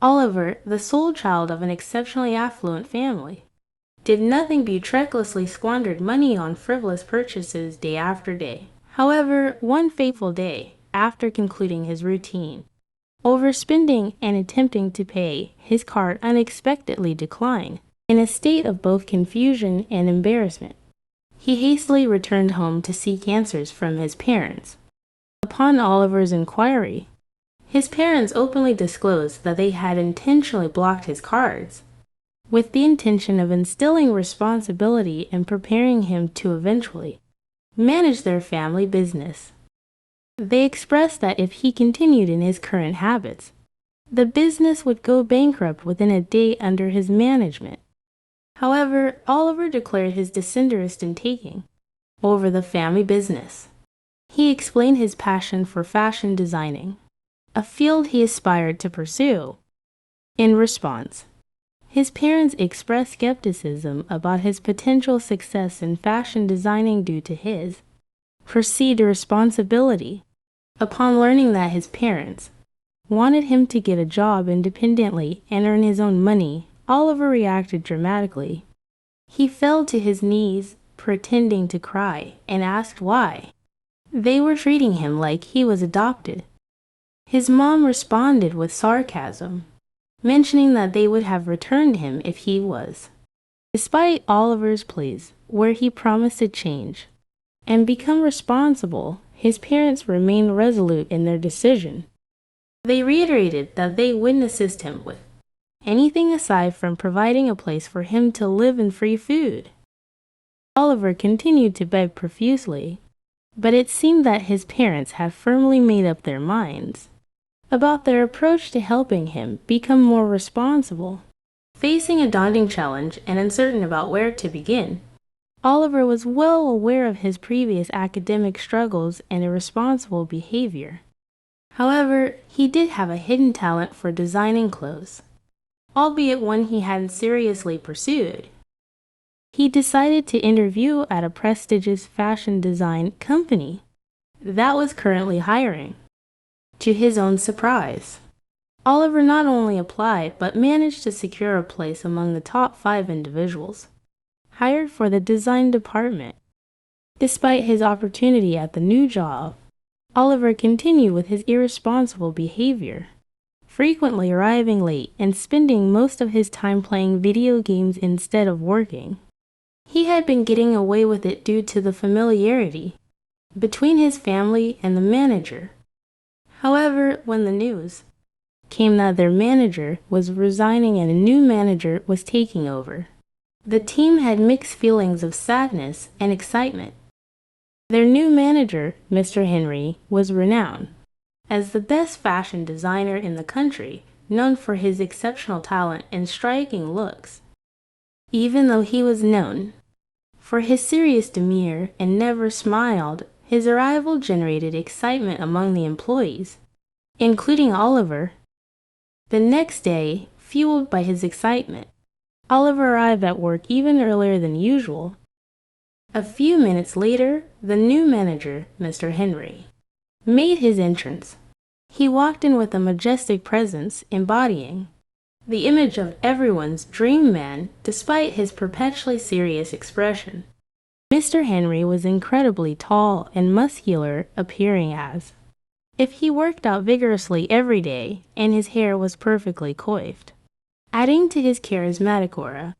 Oliver, the sole child of an exceptionally affluent family, did nothing but recklessly squandered money on frivolous purchases day after day. However, one fateful day, after concluding his routine, overspending and attempting to pay, his card unexpectedly declined. In a state of both confusion and embarrassment, he hastily returned home to seek answers from his parents. Upon Oliver's inquiry, his parents openly disclosed that they had intentionally blocked his cards, with the intention of instilling responsibility and preparing him to eventually manage their family business. They expressed that if he continued in his current habits, the business would go bankrupt within a day under his management. However, Oliver declared his disinterest in taking over the family business. He explained his passion for fashion designing, a field he aspired to pursue. In response, his parents expressed skepticism about his potential success in fashion designing due to his perceived responsibility. Upon learning that his parents wanted him to get a job independently and earn his own money, Oliver reacted dramatically. He fell to his knees, pretending to cry, and asked why they were treating him like he was adopted. His mom responded with sarcasm, mentioning that they would have returned him if he was. Despite Oliver's pleas, where he promised to change and become responsible, his parents remained resolute in their decision. They reiterated that they wouldn't assist him with anything aside from providing a place for him to live and free food. Oliver continued to beg profusely, but it seemed that his parents had firmly made up their minds about their approach to helping him become more responsible. Facing a daunting challenge and uncertain about where to begin, Oliver was well aware of his previous academic struggles and irresponsible behavior. However, he did have a hidden talent for designing clothes, albeit one he hadn't seriously pursued. He decided to interview at a prestigious fashion design company that was currently hiring. To his own surprise, Oliver not only applied but managed to secure a place among the top 5 individuals hired for the design department. Despite his opportunity at the new job, Oliver continued with his irresponsible behavior, frequently arriving late and spending most of his time playing video games instead of working. He had been getting away with it due to the familiarity between his family and the manager. However, when the news came that their manager was resigning and a new manager was taking over, the team had mixed feelings of sadness and excitement. Their new manager, Mr. Henry, was renowned as the best fashion designer in the country, known for his exceptional talent and striking looks. Even though he was known for his serious demeanor and never smiled, his arrival generated excitement among the employees, including Oliver. The next day, fueled by his excitement, Oliver arrived at work even earlier than usual. A few minutes later, the new manager, Mr. Henry, made his entrance. He walked in with a majestic presence embodying the image of everyone's dream man despite his perpetually serious expression. Mr. Henry was incredibly tall and muscular, appearing as if he worked out vigorously every day, and his hair was perfectly coiffed, adding to his charismatic aura.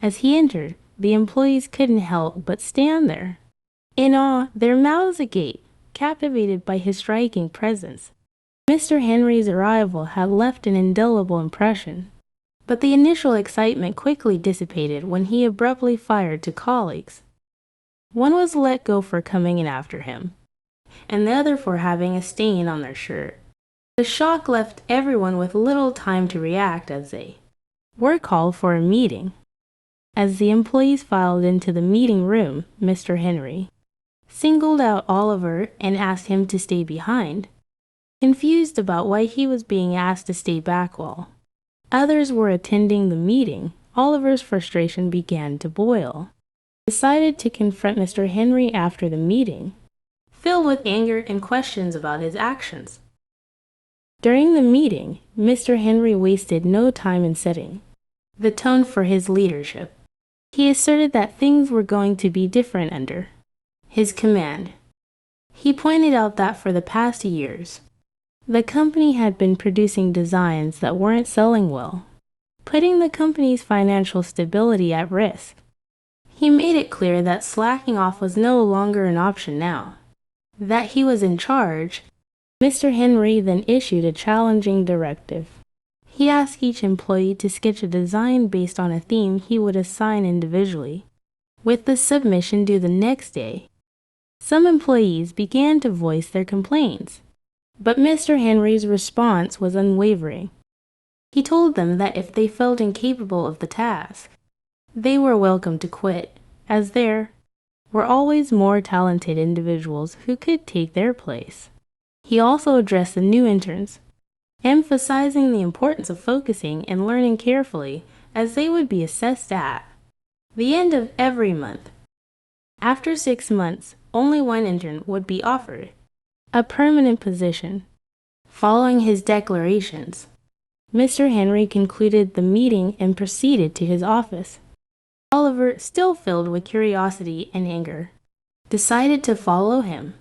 As he entered, the employees couldn't help but stand there, in awe, their mouths agape, captivated by his striking presence. Mr. Henry's arrival had left an indelible impression, but the initial excitement quickly dissipated when he abruptly fired two colleagues. One was let go for coming in after him, and the other for having a stain on their shirt. The shock left everyone with little time to react as they were called for a meeting. As the employees filed into the meeting room, Mr. Henry singled out Oliver and asked him to stay behind, confused about why he was being asked to stay back while others were attending the meeting. Oliver's frustration began to boil. He decided to confront Mr. Henry after the meeting, filled with anger and questions about his actions. During the meeting, Mr. Henry wasted no time in setting the tone for his leadership. He asserted that things were going to be different under his command. He pointed out that for the past years, the company had been producing designs that weren't selling well, putting the company's financial stability at risk. He made it clear that slacking off was no longer an option now, that he was in charge. Mr. Henry then issued a challenging directive. He asked each employee to sketch a design based on a theme he would assign individually, with the submission due the next day. Some employees began to voice their complaints, but Mr. Henry's response was unwavering. He told them that if they felt incapable of the task, they were welcome to quit, as there were always more talented individuals who could take their place. He also addressed the new interns, emphasizing the importance of focusing and learning carefully, as they would be assessed at the end of every month. After 6 months, only one intern would be offered a permanent position. Following his declarations, Mr. Henry concluded the meeting and proceeded to his office. Oliver, still filled with curiosity and anger, decided to follow him.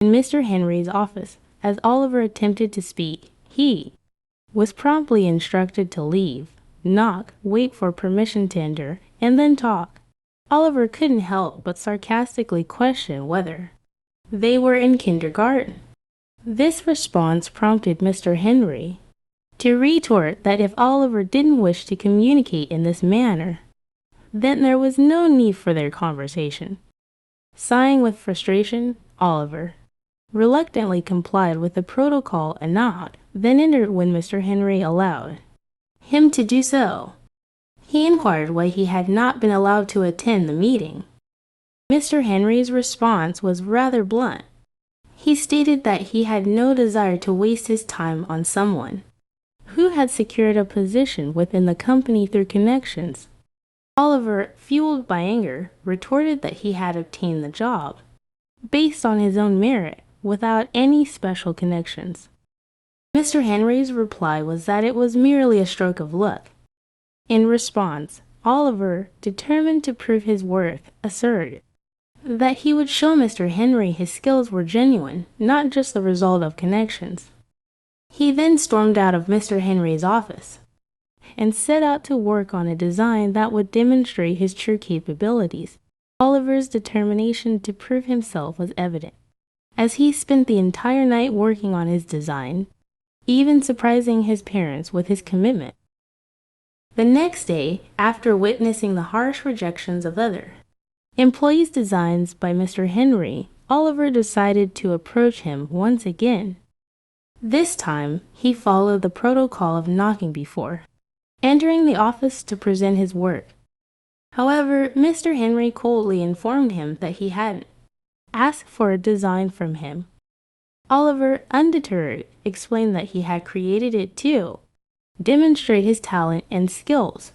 In Mr. Henry's office, as Oliver attempted to speak, he was promptly instructed to leave, knock, wait for permission to enter, and then talk. Oliver couldn't help but sarcastically question whether they were in kindergarten. This response prompted Mr. Henry to retort that if Oliver didn't wish to communicate in this manner, then there was no need for their conversation. Sighing with frustration, Oliver reluctantly complied with the protocol and nod, then entered when Mr. Henry allowed him to do so. He inquired why he had not been allowed to attend the meeting. Mr. Henry's response was rather blunt. He stated that he had no desire to waste his time on someone who had secured a position within the company through connections. Oliver, fueled by anger, retorted that he had obtained the job based on his own merit, without any special connections. Mr. Henry's reply was that it was merely a stroke of luck. In response, Oliver, determined to prove his worth, asserted that he would show Mr. Henry his skills were genuine, not just the result of connections. He then stormed out of Mr. Henry's office and set out to work on a design that would demonstrate his true capabilities. Oliver's determination to prove himself was evident, as he spent the entire night working on his design, even surprising his parents with his commitment. The next day, after witnessing the harsh rejections of other employees' designs by Mr. Henry, Oliver decided to approach him once again. This time, he followed the protocol of knocking before entering the office to present his work. However, Mr. Henry coldly informed him that he hadn't asked for a design from him. Oliver, undeterred, explained that he had created it to demonstrate his talent and skills.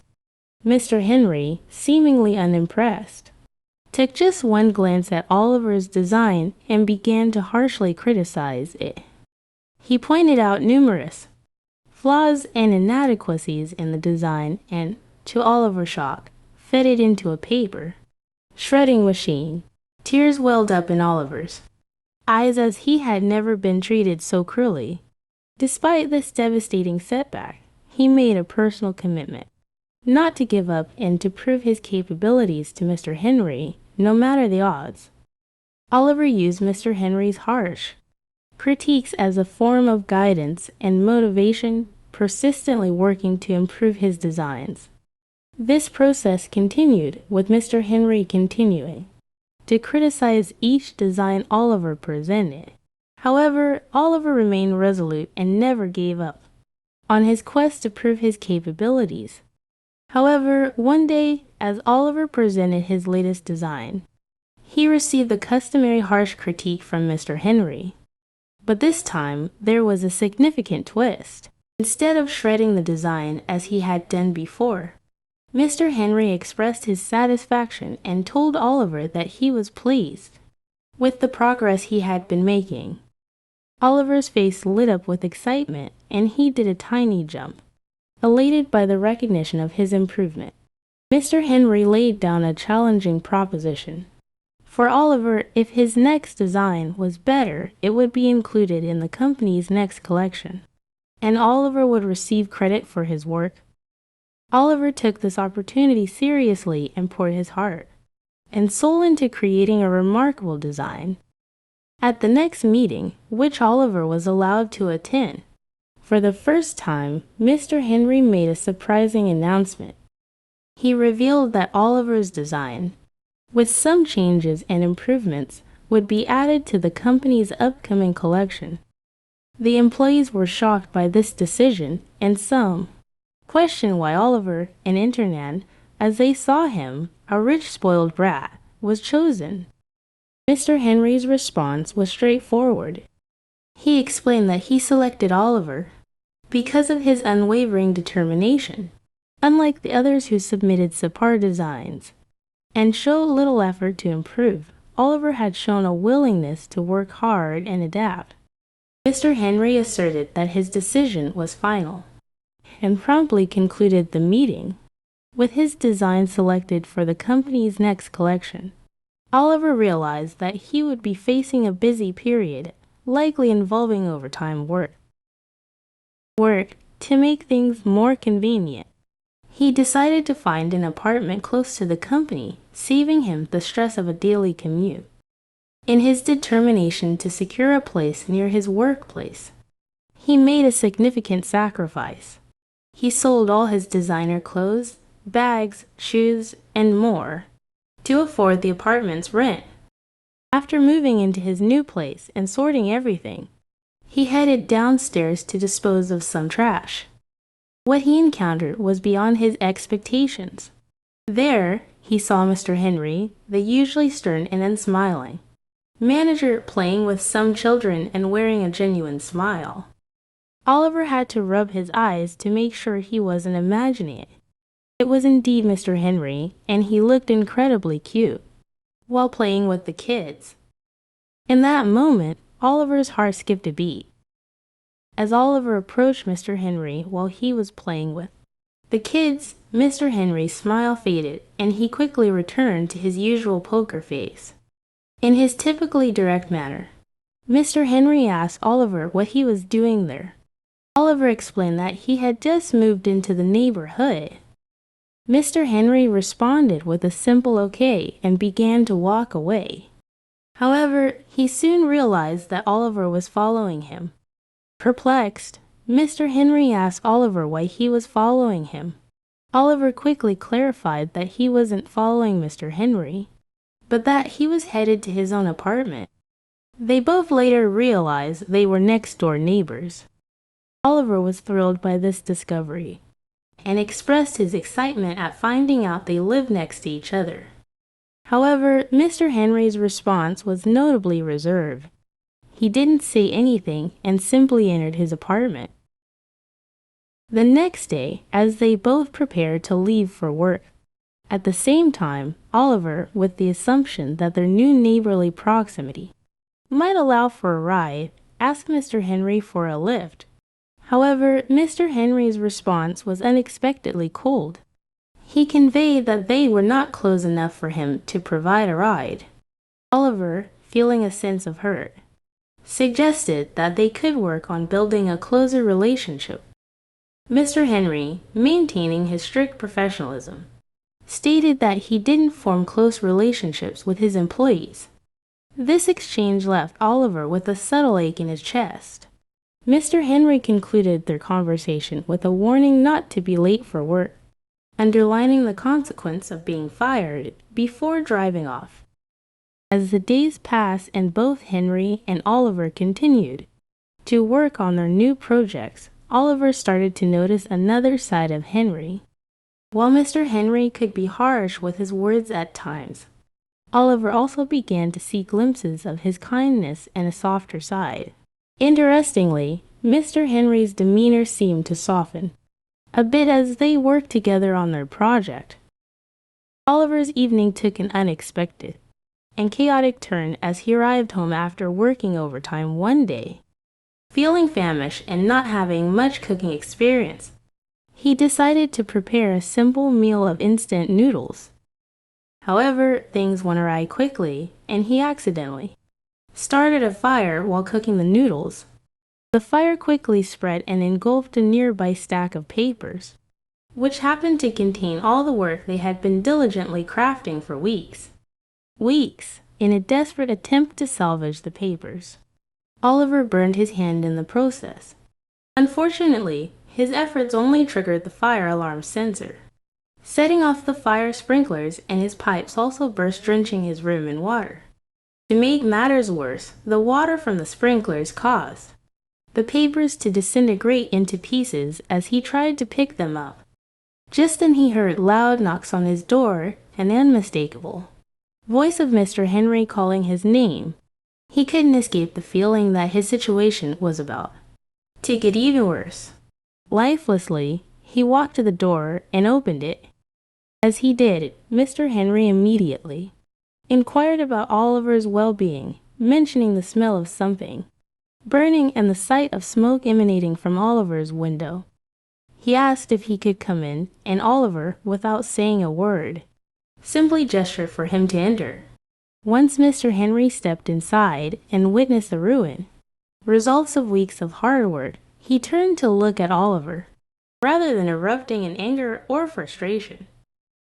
Mr. Henry, seemingly unimpressed, took just one glance at Oliver's design and began to harshly criticize it. He pointed out numerous flaws and inadequacies in the design and, to Oliver's shock, fed it into a paper shredding machine. Tears welled up in Oliver's eyes as he had never been treated so cruelly. Despite this devastating setback, he made a personal commitment not to give up and to prove his capabilities to Mr. Henry, no matter the odds. Oliver used Mr. Henry's harsh critiques as a form of guidance and motivation, persistently working to improve his designs. This process continued, with Mr. Henry continuing to criticize each design Oliver presented. However, Oliver remained resolute and never gave up on his quest to prove his capabilities. However, one day, as Oliver presented his latest design, he received the customary harsh critique from Mr. Henry. But this time, there was a significant twist. Instead of shredding the design as he had done before, Mr. Henry expressed his satisfaction and told Oliver that he was pleased with the progress he had been making. Oliver's face lit up with excitement, and he did a tiny jump, elated by the recognition of his improvement. Mr. Henry laid down a challenging proposition. For Oliver, if his next design was better, it would be included in the company's next collection, and Oliver would receive credit for his work. Oliver took this opportunity seriously and poured his heart and soul into creating a remarkable design. At the next meeting, which Oliver was allowed to attend, for the first time, Mr. Henry made a surprising announcement. He revealed that Oliver's design, with some changes and improvements, would be added to the company's upcoming collection. The employees were shocked by this decision, and some questioned why Oliver, an intern, as they saw him, a rich spoiled brat, was chosen. Mr. Henry's response was straightforward. He explained that he selected Oliver because of his unwavering determination, unlike the others who submitted subpar designs and showed little effort to improve. Oliver had shown a willingness to work hard and adapt. Mr. Henry asserted that his decision was final and promptly concluded the meeting with his design selected for the company's next collection. Oliver realized that he would be facing a busy period, likely involving overtime work to make things more convenient. He decided to find an apartment close to the company, saving him the stress of a daily commute. In his determination to secure a place near his workplace, he made a significant sacrifice. He sold all his designer clothes, bags, shoes, and more to afford the apartment's rent. After moving into his new place and sorting everything, he headed downstairs to dispose of some trash. What he encountered was beyond his expectations. There, he saw Mr. Henry, the usually stern and unsmiling manager, playing with some children and wearing a genuine smile. Oliver had to rub his eyes to make sure he wasn't imagining it. It was indeed Mr. Henry, and he looked incredibly cute while playing with the kids. In that moment, Oliver's heart skipped a beat. As Oliver approached Mr. Henry while he was playing with the kids, Mr. Henry's smile faded, and he quickly returned to his usual poker face. In his typically direct manner, Mr. Henry asked Oliver what he was doing there. Oliver explained that he had just moved into the neighborhood. Mr. Henry responded with a simple okay and began to walk away. However, he soon realized that Oliver was following him. Perplexed, Mr. Henry asked Oliver why he was following him. Oliver quickly clarified that he wasn't following Mr. Henry, but that he was headed to his own apartment. They both later realized they were next-door neighbors. Oliver was thrilled by this discovery and expressed his excitement at finding out they lived next to each other. However, Mr. Henry's response was notably reserved. He didn't say anything and simply entered his apartment. The next day, as they both prepared to leave for work, at the same time, Oliver, with the assumption that their new neighborly proximity might allow for a ride, asked Mr. Henry for a lift. However, Mr. Henry's response was unexpectedly cold. He conveyed that they were not close enough for him to provide a ride. Oliver, feeling a sense of hurt, suggested that they could work on building a closer relationship. Mr. Henry, maintaining his strict professionalism, stated that he didn't form close relationships with his employees. This exchange left Oliver with a subtle ache in his chest. Mr. Henry concluded their conversation with a warning not to be late for work, underlining the consequence of being fired before driving off. As the days passed and both Henry and Oliver continued to work on their new projects, Oliver started to notice another side of Henry. While Mr. Henry could be harsh with his words at times, Oliver also began to see glimpses of his kindness and a softer side. Interestingly, Mr. Henry's demeanor seemed to soften a bit as they worked together on their project. Oliver's evening took an unexpected and chaotic turn as he arrived home after working overtime one day Feeling famished and not having much cooking experience, he decided to prepare a simple meal of instant noodles. However, things went awry quickly, and he accidentally started a fire while cooking the noodles. The fire quickly spread and engulfed a nearby stack of papers, which happened to contain all the work they had been diligently crafting for weeks. In a desperate attempt to salvage the papers, Oliver burned his hand in the process. Unfortunately, his efforts only triggered the fire alarm sensor, setting off the fire sprinklers, and his pipes also burst, drenching his room in water. To make matters worse, the water from the sprinklers caused the papers to disintegrate into pieces as he tried to pick them up. Just then he heard loud knocks on his door, an unmistakable voice of Mr. Henry calling his name. He couldn't escape the feeling that his situation was about to get even worse. Lifelessly, he walked to the door and opened it. As he did, Mr. Henry immediately inquired about Oliver's well-being, mentioning the smell of something burning and the sight of smoke emanating from Oliver's window. He asked if he could come in, and Oliver, without saying a word, simply gestured for him to enter. Once Mr. Henry stepped inside and witnessed the ruin, results of weeks of hard work, he turned to look at Oliver, rather than erupting in anger or frustration.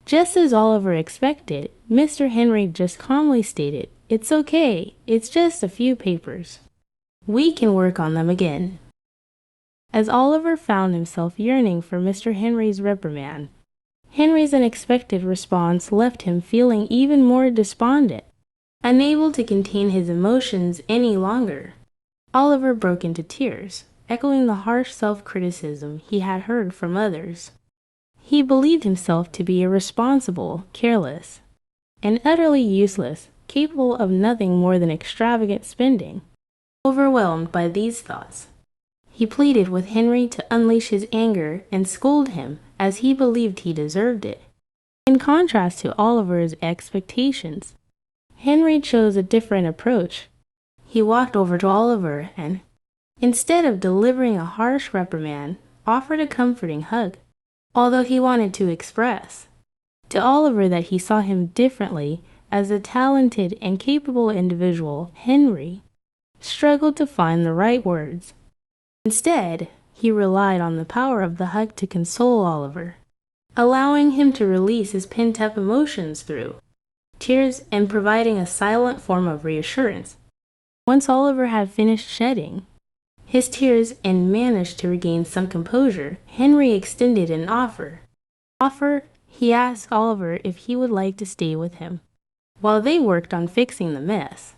Just as Oliver expected, Mr. Henry just calmly stated, "It's okay, it's just a few papers. We can work on them again." As Oliver found himself yearning for Mr. Henry's reprimand, Henry's unexpected response left him feeling even more despondent. Unable to contain his emotions any longer, Oliver broke into tears, echoing the harsh self-criticism he had heard from others. He believed himself to be irresponsible, careless, and utterly useless, capable of nothing more than extravagant spending. Overwhelmed by these thoughts, he pleaded with Henry to unleash his anger and scold him as he believed he deserved it. In contrast to Oliver's expectations, Henry chose a different approach. He walked over to Oliver and, instead of delivering a harsh reprimand, offered a comforting hug. Although he wanted to express to Oliver that he saw him differently as a talented and capable individual, Henry struggled to find the right words. Instead, he relied on the power of the hug to console Oliver, allowing him to release his pent-up emotions through tears and providing a silent form of reassurance. Once Oliver had finished shedding his tears and managed to regain some composure, Henry extended an offer. He asked Oliver if he would like to stay with him while they worked on fixing the mess.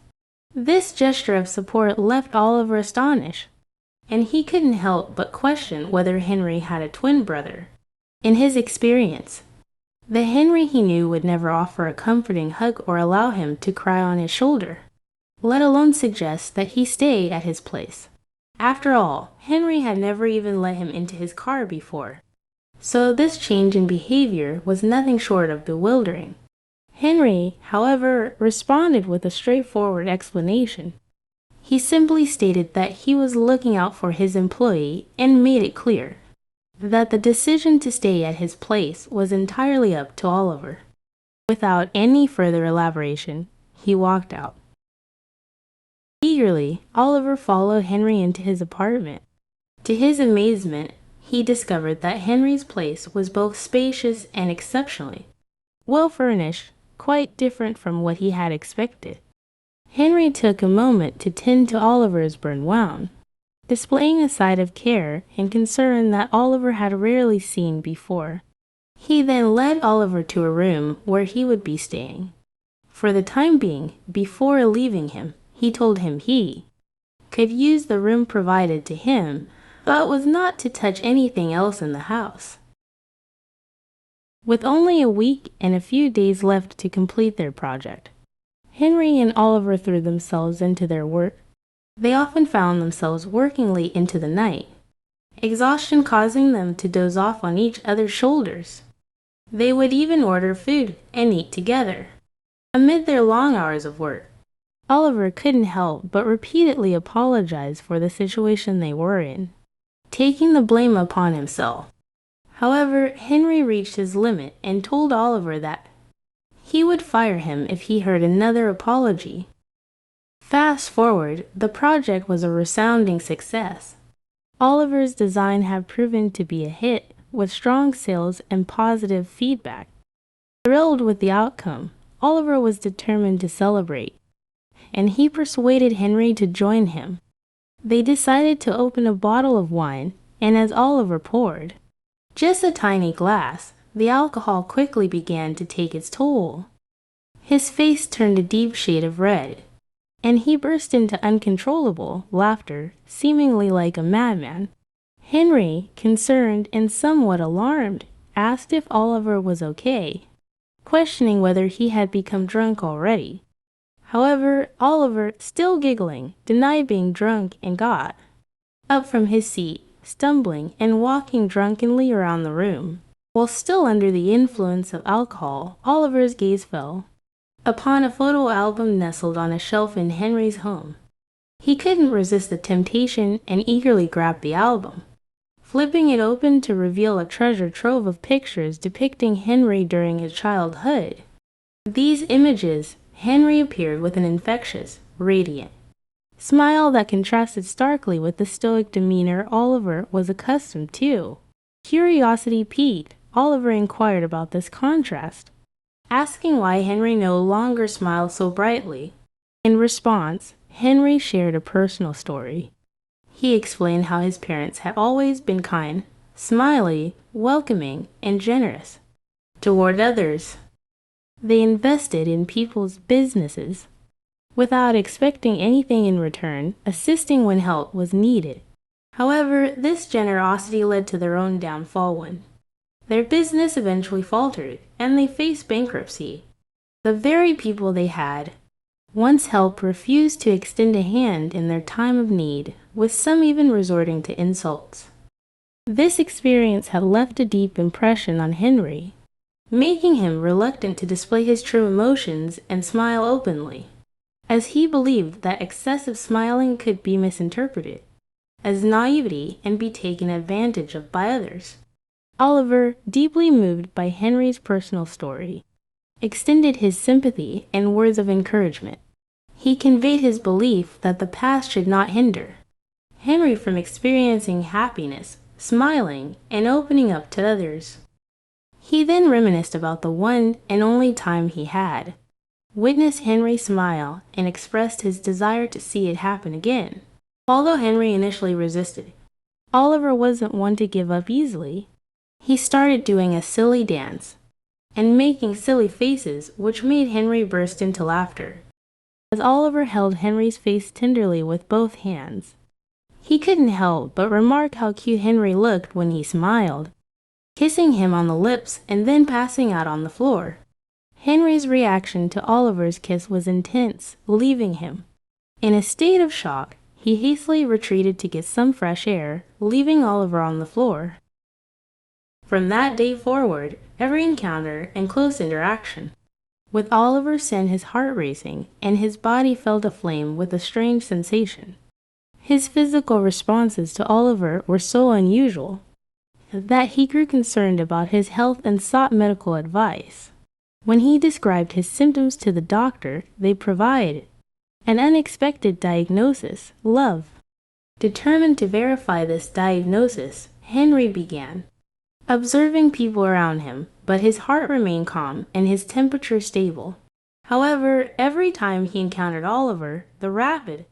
This gesture of support left Oliver astonished, and he couldn't help but question whether Henry had a twin brother. In his experience, the Henry he knew would never offer a comforting hug or allow him to cry on his shoulder, let alone suggest that he stay at his place. After all, Henry had never even let him into his car before, so this change in behavior was nothing short of bewildering. Henry, however, responded with a straightforward explanation. He simply stated that he was looking out for his employee and made it clear that the decision to stay at his place was entirely up to Oliver. Without any further elaboration, he walked out. Eagerly, Oliver followed Henry into his apartment. To his amazement, he discovered that Henry's place was both spacious and exceptionally well furnished, quite different from what he had expected. Henry took a moment to tend to Oliver's burned wound, displaying a side of care and concern that Oliver had rarely seen before. He then led Oliver to a room where he would be staying. For the time being, before leaving him, he told him he could use the room provided to him, but was not to touch anything else in the house. With only a week and a few days left to complete their project, Henry and Oliver threw themselves into their work. They often found themselves working late into the night, exhaustion causing them to doze off on each other's shoulders. They would even order food and eat together. Amid their long hours of work, Oliver couldn't help but repeatedly apologize for the situation they were in, taking the blame upon himself. However, Henry reached his limit and told Oliver that he would fire him if he heard another apology. Fast forward, the project was a resounding success. Oliver's design had proven to be a hit, with strong sales and positive feedback. Thrilled with the outcome, Oliver was determined to celebrate, and he persuaded Henry to join him. They decided to open a bottle of wine, and as Oliver poured just a tiny glass, the alcohol quickly began to take its toll. His face turned a deep shade of red, and he burst into uncontrollable laughter, seemingly like a madman. Henry, concerned and somewhat alarmed, asked if Oliver was okay, questioning whether he had become drunk already. However, Oliver, still giggling, denied being drunk and got up from his seat, stumbling and walking drunkenly around the room. While still under the influence of alcohol, Oliver's gaze fell upon a photo album nestled on a shelf in Henry's home. He couldn't resist the temptation and eagerly grabbed the album, flipping it open to reveal a treasure trove of pictures depicting Henry during his childhood. These images, Henry appeared with an infectious, radiant smile that contrasted starkly with the stoic demeanor Oliver was accustomed to. Curiosity piqued, Oliver inquired about this contrast, asking why Henry no longer smiled so brightly. In response, Henry shared a personal story. He explained how his parents had always been kind, smiley, welcoming, and generous toward others. They invested in people's businesses without expecting anything in return, assisting when help was needed. However, this generosity led to their own downfall when their business eventually faltered and they faced bankruptcy. The very people they had once helped refused to extend a hand in their time of need, with some even resorting to insults. This experience had left a deep impression on Henry, making him reluctant to display his true emotions and smile openly, as he believed that excessive smiling could be misinterpreted as naivety and be taken advantage of by others. Oliver, deeply moved by Henry's personal story, extended his sympathy and words of encouragement. He conveyed his belief that the past should not hinder Henry from experiencing happiness, smiling, and opening up to others. He then reminisced about the one and only time he had witnessed Henry smile and expressed his desire to see it happen again. Although Henry initially resisted, Oliver wasn't one to give up easily. He started doing a silly dance and making silly faces, which made Henry burst into laughter. As Oliver held Henry's face tenderly with both hands, he couldn't help but remark how cute Henry looked when he smiled, kissing him on the lips and then passing out on the floor. Henry's reaction to Oliver's kiss was intense, leaving him in a state of shock. He hastily retreated to get some fresh air, leaving Oliver on the floor. From that day forward, every encounter and close interaction with Oliver sent his heart racing, and his body felt aflame with a strange sensation. His physical responses to Oliver were so unusual that he grew concerned about his health and sought medical advice. When he described his symptoms to the doctor, they provided an unexpected diagnosis: love. Determined to verify this diagnosis, Henry began observing people around him, but his heart remained calm and his temperature stable. However, every time he encountered Oliver, the rapid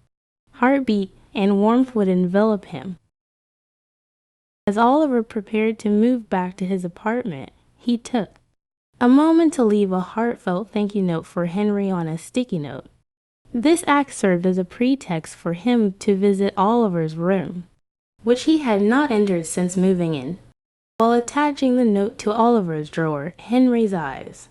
heartbeat and warmth would envelop him. As Oliver prepared to move back to his apartment, he took a moment to leave a heartfelt thank you note for Henry on a sticky note. This act served as a pretext for him to visit Oliver's room, which he had not entered since moving in. While attaching the note to Oliver's drawer, Henry's eyes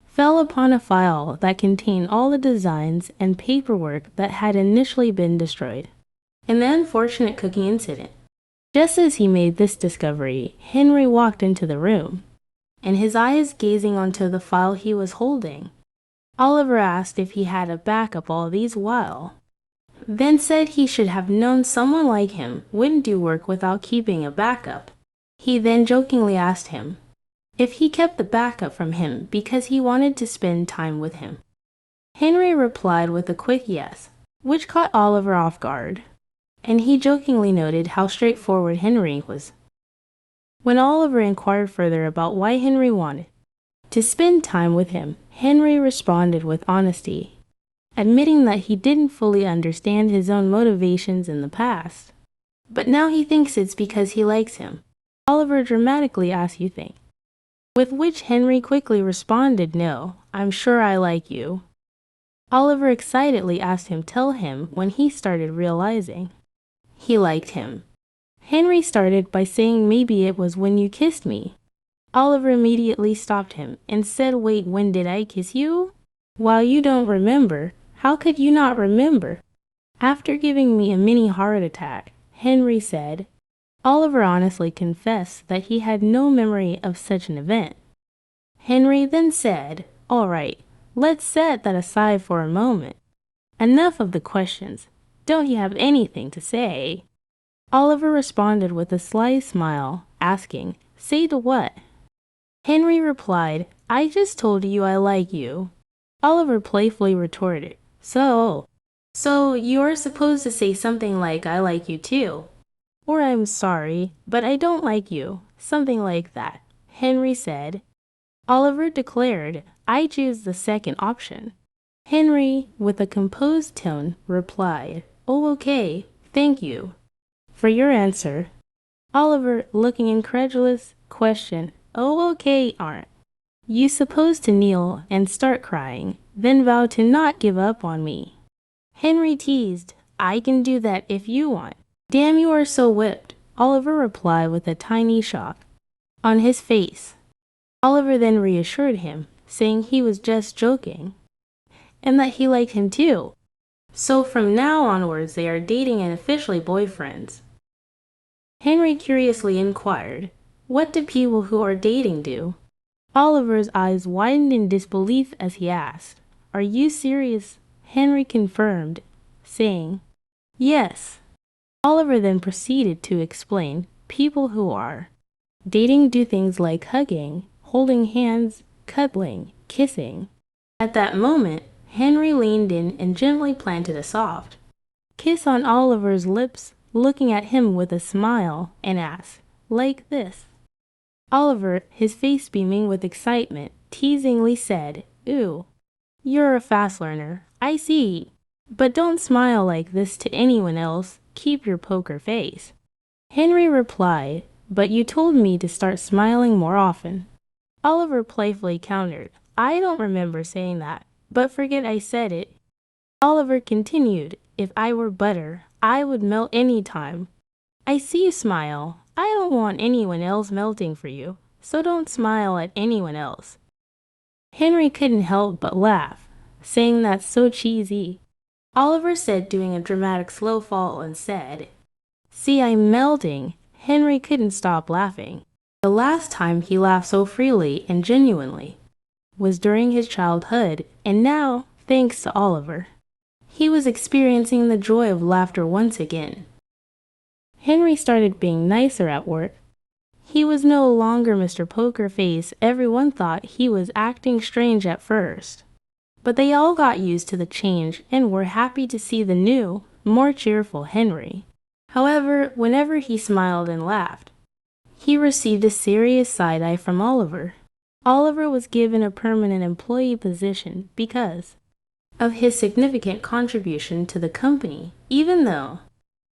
fell upon a file that contained all the designs and paperwork that had initially been destroyed in the unfortunate cooking incident. Just as he made this discovery, Henry walked into the room, and his eyes gazing onto the file he was holding. Oliver asked if he had a backup all these while, then said he should have known someone like him wouldn't do work without keeping a backup. He then jokingly asked him if he kept the backup from him because he wanted to spend time with him. Henry replied with a quick yes, which caught Oliver off guard, and he jokingly noted how straightforward Henry was. When Oliver inquired further about why Henry wanted to spend time with him, Henry responded with honesty, admitting that he didn't fully understand his own motivations in the past. But now he thinks it's because he likes him. Oliver dramatically asked, "You think?" With which Henry quickly responded, "No, I'm sure I like you." Oliver excitedly asked him tell him when he started realizing he liked him. Henry started by saying maybe it was when you kissed me. Oliver immediately stopped him and said, "Wait, when did I kiss you? While you don't remember, how could you not remember?" After giving me a mini heart attack, Henry said. Oliver honestly confessed that he had no memory of such an event. Henry then said, "All right, let's set that aside for a moment. Enough of the questions. Don't you have anything to say?" Oliver responded with a sly smile, asking, "Say to what?" Henry replied, "I just told you I like you." Oliver playfully retorted, So you're supposed to say something like, "I like you too." Or, "I'm sorry, but I don't like you." Something like that, Henry said. Oliver declared, "I choose the second option." Henry, with a composed tone, replied, "Oh, okay, thank you for your answer." Oliver, looking incredulous, questioned, "Oh, okay, aren't you supposed to kneel and start crying, then vow to not give up on me?" Henry teased, "I can do that if you want." "Damn, you are so whipped," Oliver replied with a tiny shock on his face. Oliver then reassured him, saying he was just joking, and that he liked him too. So from now onwards they are dating and officially boyfriends. Henry curiously inquired, "What do people who are dating do?" Oliver's eyes widened in disbelief as he asked, "Are you serious?" Henry confirmed, saying, "Yes." Oliver then proceeded to explain, "People who are dating do things like hugging, holding hands, cuddling, kissing." At that moment, Henry leaned in and gently planted a soft kiss on Oliver's lips, looking at him with a smile, and asked, "Like this?" Oliver, his face beaming with excitement, teasingly said, "Ooh, you're a fast learner, I see. But don't smile like this to anyone else. Keep your poker face." Henry replied, "But you told me to start smiling more often." Oliver playfully countered, "I don't remember saying that, but forget I said it." Oliver continued, "If I were butter, I would melt any time. I see you smile. I don't want anyone else melting for you, so don't smile at anyone else." Henry couldn't help but laugh, saying that's so cheesy. Oliver said, doing a dramatic slow fall, and said, "See, I'm melting." Henry couldn't stop laughing. The last time he laughed so freely and genuinely was during his childhood, and now, thanks to Oliver, he was experiencing the joy of laughter once again. Henry started being nicer at work. He was no longer Mr. Poker Face. Everyone thought he was acting strange at first, but they all got used to the change and were happy to see the new, more cheerful Henry. However, whenever he smiled and laughed, he received a serious side-eye from Oliver. Oliver was given a permanent employee position because of his significant contribution to the company, even though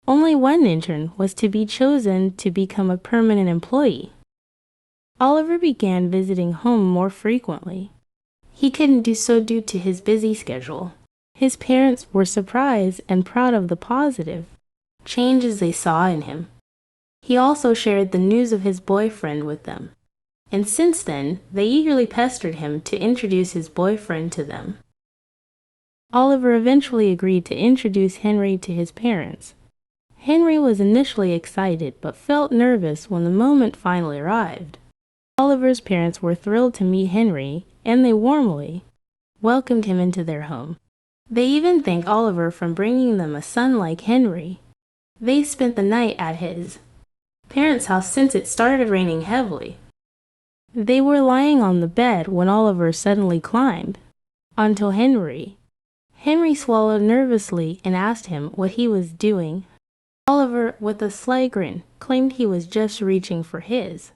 only one intern was to be chosen to become a permanent employee. Oliver began visiting home more frequently. He couldn't do so due to his busy schedule. His parents were surprised and proud of the positive changes they saw in him. He also shared the news of his boyfriend with them, and since then, they eagerly pestered him to introduce his boyfriend to them. Oliver eventually agreed to introduce Henry to his parents. Henry was initially excited but felt nervous when the moment finally arrived. Oliver's parents were thrilled to meet Henry, and they warmly welcomed him into their home. They even thanked Oliver for bringing them a son like Henry. They spent the night at his parents' house since it started raining heavily. They were lying on the bed when Oliver suddenly climbed onto Henry. Henry swallowed nervously and asked him what he was doing. Oliver, with a sly grin, claimed he was just reaching for his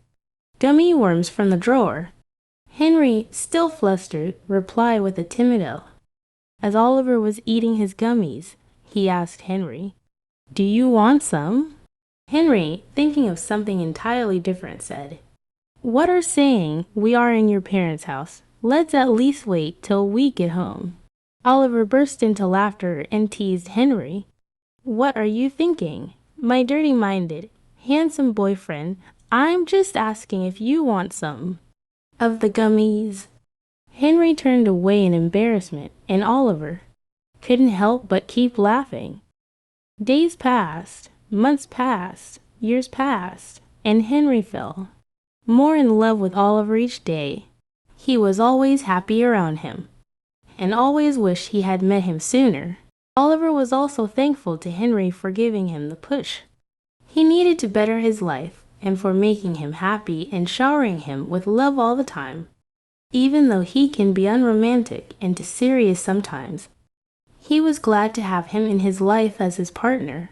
gummy worms from the drawer. Henry, still flustered, replied with a timid "Oh." As Oliver was eating his gummies, he asked Henry, "Do you want some?" Henry, thinking of something entirely different, said, "What are saying we are in your parents' house? Let's at least wait till we get home." Oliver burst into laughter and teased Henry. "What are you thinking? My dirty-minded, handsome boyfriend, I'm just asking if you want some of the gummies." Henry turned away in embarrassment, and Oliver couldn't help but keep laughing. Days passed, months passed, years passed, and Henry fell more in love with Oliver each day. He was always happy around him, and always wished he had met him sooner. Oliver was also thankful to Henry for giving him the push he needed to better his life, and for making him happy and showering him with love all the time. Even though he can be unromantic and serious sometimes, he was glad to have him in his life as his partner.